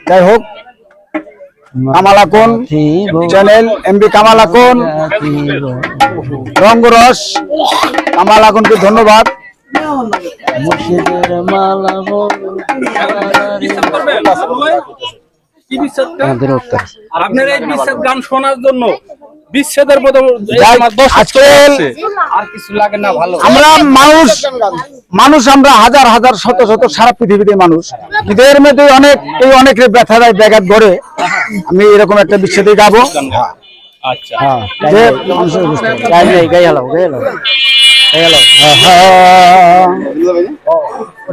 যাই হোক, Kamal আকুন channel, MB Kamal আকুন, রঙ্গরস Kamal আকুনকে ধন্যবাদ। আপনার এই বিচ্ছেদ গান শোনার জন্য বিচ্ছেদের আমরা মানুষ আমরা হাজার হাজার শত শত সারা পৃথিবীতে মানুষ, কিন্তু এর মধ্যে অনেকের ব্যথা দেয় ব্যাঘাত গড়ে। আমি এরকম একটা বিচ্ছেদে গাবো।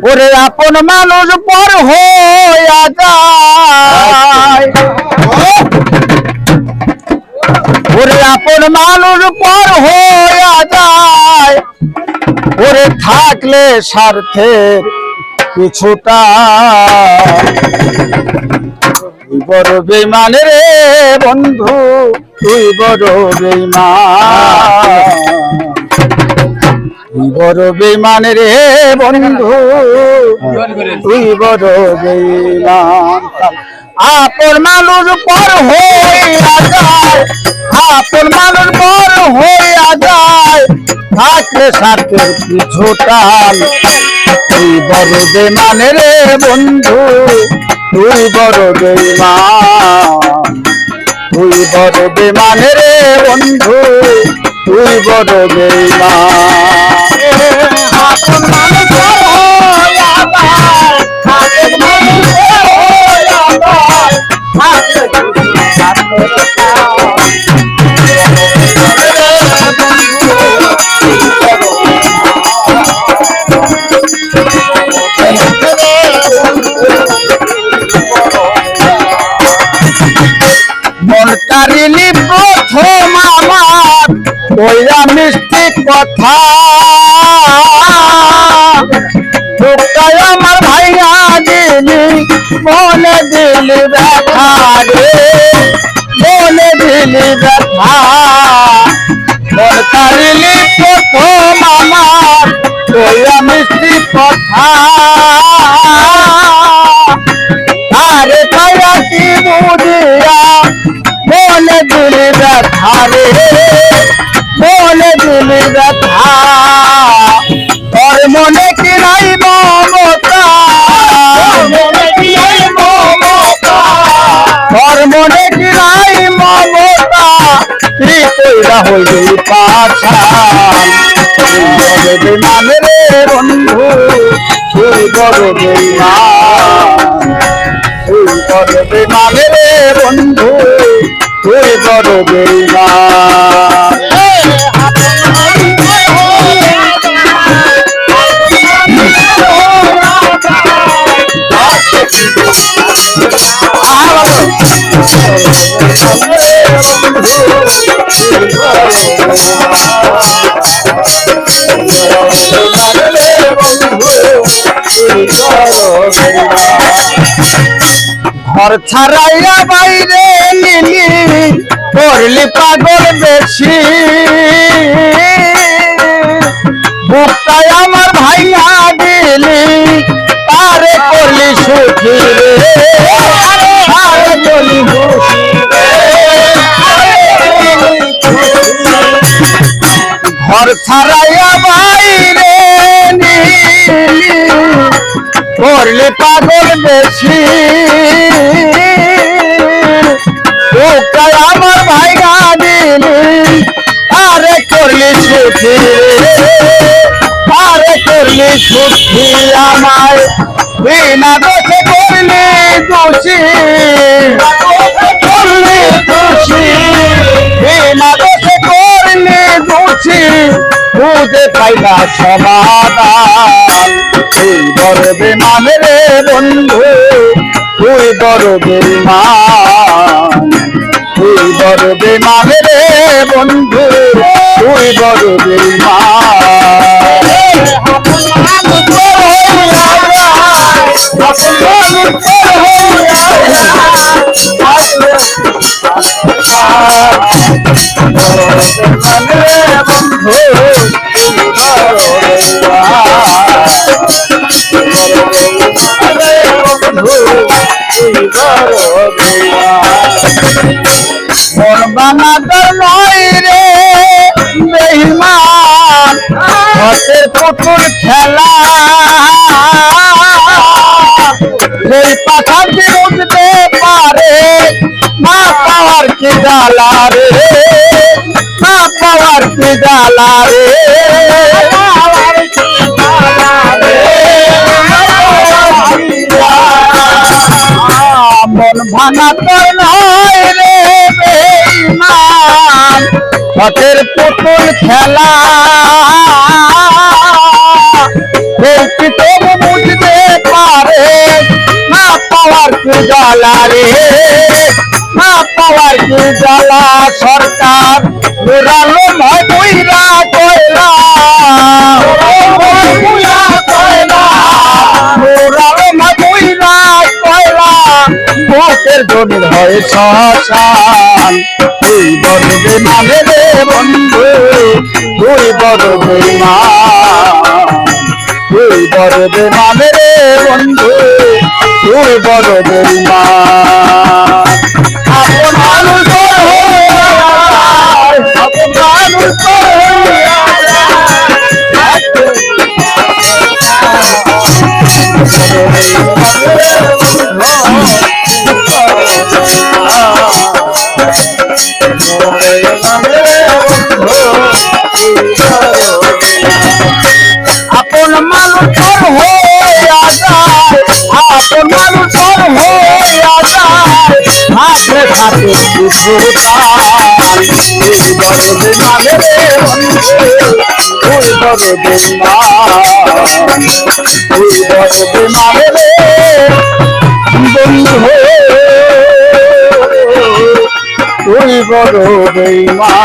ওরে আপন মানুষ পর হইয়া যায়, ওরে আপন মানুষ পর হইয়া যায়, ওরে থাকলে স্বার্থের কিছুটা বড় বেঈমান রে বন্ধু, তুই বড় বেঈমান, তুই বড় বেঈমান রে বন্ধু, তুই বড় বেঈমান। আপন মানুষ পর হইয়া যায়, আপন মানুষ পর হইয়া যায়, থাকলে স্বার্থের কিছুটা তুই বড় বেঈমান রে বন্ধু, তুই বড় বেঈমান, তুই বড় বেঈমান রে বন্ধু, তুই বড় বেঈমান। আপন মানুষ পর হইয়া যায়, আপন মানুষ পর হইয়া যায়, মন কারিলি প্রথম আমার ওইরা মিষ্টি কথা, বুকটাই আমার ভাইয়া দিলি, মনে দিলি ব্যথা রে, মনে দিলি ব্যথা। মন কারিলি প্রথম আমার ওইরা মিষ্টি কথা, আরে ভাইয়া কি বুঝিয়া মনে দিলি ব্যথা রে, মনে দিলি ব্যথা। তোর মনে কি নাই মমতা, মনে কি নাই মমতা, তোর মনে কি নাই মমতা, তুই কইরা হইলি পাছাল, তুই বড় বেঈমান রে বন্ধু, তুই বড় বেঈমান, তুই বড় বেঈমান রে বন্ধু, তুই বড় বেঈমান। ঘর ছাড়াইয়া বাইরে নিলি, করলি পাগল বেশি, বুকটাই আমার ভাইয়া দিলি, তারে করলি সুখী রে, তারে করলি সুখী রে। ঘর ছাড়াইয়া বাইরে নিলি, করলি পাগল বেশি, বুকটাই আমার ভাইয়া দিলি, তারে করলি সুখী রে, তারে করলি সুখী। আমায় বিনা দোষে করলি দোষী, করলি দোষী, বিনা দোষে করলি দোষী, বুঝে পাইলা সমাধান। তুই বড় বেঈমান রে বন্ধু, তুই বড় বেঈমান, তুই বড় বেঈমান রে বন্ধু, তুই বড় বেঈমান। বন্ধু মন বানাদর নয় রে বেঈমান হাতের পুতুল খেলা এই পাখাতে উঠতে পারে না পাওয়ার কি জ্বালা রে না পাওয়ার কি জ্বালা রে মন ভাঙা তো নয় রে বেঈমান হাতের পুতুল খেলা কি তবু বুঝতে পারে না পাওয়ার কি জ্বালা রে না পাওয়ার কি জ্বালা সরকার নুরালো নয় বুইরা কয়লা নুরালো নয় বুইরা কয়লা বুকের জমির হয় শ্মশান তুই বড় বেমানে রে বন্ধু তুই বড় বেমান তুই বড় বেমানে রে বন্ধু তুই বড় বেমান আপন মানুষ আপন মানুষ আপন মানুষ হইয়া যায় আপন মানুষ হইয়া যায় হাতে হাতে তুই বড় বেমানে রে বন্ধু তুই বড় বেমান